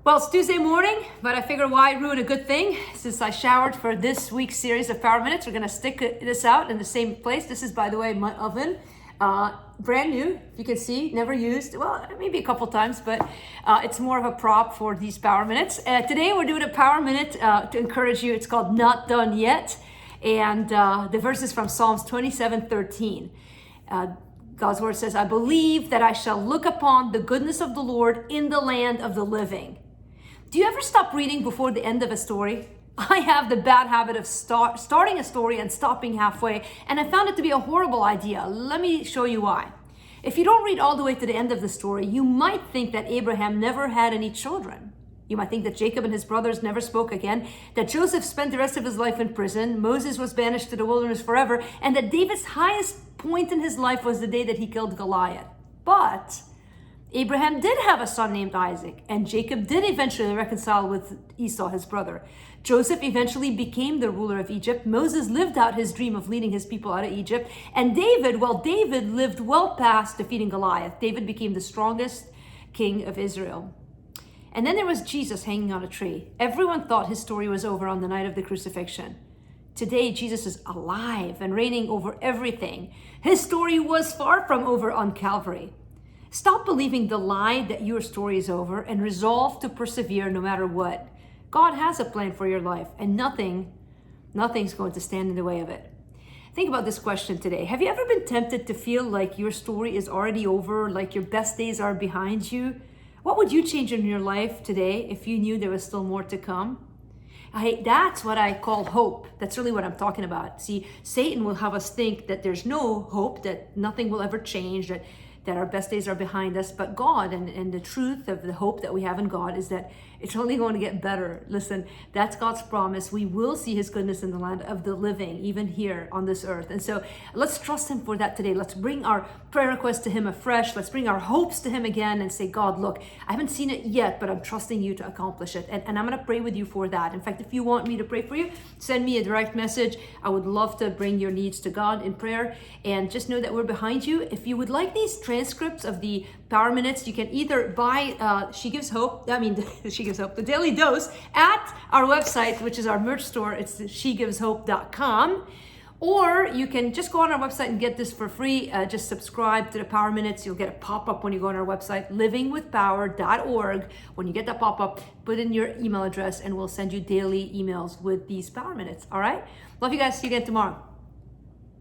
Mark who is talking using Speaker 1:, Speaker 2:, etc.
Speaker 1: Well, it's Tuesday morning, but I figure why ruin a good thing? Since I showered for this week's series of Power Minutes, we're going to stick this out in the same place. This is, by the way, my oven. Brand new, you can see, never used. Well, maybe a couple times, but it's more of a prop for these Power Minutes. Today, we're doing a Power Minute to encourage you. It's called Not Done Yet. And the verse is from Psalms 27:13. God's word says, I believe that I shall look upon the goodness of the Lord in the land of the living. Do you ever stop reading before the end of a story? I have the bad habit of starting a story and stopping halfway, and I found it to be a horrible idea. Let me show you why. If you don't read all the way to the end of the story, you might think that Abraham never had any children. You might think that Jacob and his brothers never spoke again, that Joseph spent the rest of his life in prison, Moses was banished to the wilderness forever, and that David's highest point in his life was the day that he killed Goliath. But Abraham did have a son named Isaac, and Jacob did eventually reconcile with Esau, his brother. Joseph eventually became the ruler of Egypt. Moses lived out his dream of leading his people out of Egypt. And David lived well past defeating Goliath. David became the strongest king of Israel. And then there was Jesus hanging on a tree. Everyone thought his story was over on the night of the crucifixion. Today, Jesus is alive and reigning over everything. His story was far from over on Calvary. Stop believing the lie that your story is over and resolve to persevere no matter what. God has a plan for your life, and nothing's going to stand in the way of it. Think about this question today. Have you ever been tempted to feel like your story is already over, like your best days are behind you? What would you change in your life today if you knew there was still more to come? That's what I call hope. That's really what I'm talking about. See, Satan will have us think that there's no hope, that nothing will ever change, that our best days are behind us. But God and the truth of the hope that we have in God is that it's only going to get better. Listen, that's God's promise. We will see his goodness in the land of the living, even here on this earth. And so let's trust him for that today. Let's bring our prayer requests to him afresh. Let's bring our hopes to him again and say, God, look, I haven't seen it yet, but I'm trusting you to accomplish it. And I'm going to pray with you for that. In fact, if you want me to pray for you, send me a direct message. I would love to bring your needs to God in prayer. And just know that we're behind you. If you would like these transcripts of the Power Minutes, you can either buy She Gives Hope, the Daily Dose at our website, which is our merch store. It's shegiveshope.com. Or you can just go on our website and get this for free. Just subscribe to the Power Minutes. You'll get a pop-up when you go on our website, livingwithpower.org. When you get that pop-up, put in your email address and we'll send you daily emails with these Power Minutes. All right? Love you guys. See you again tomorrow.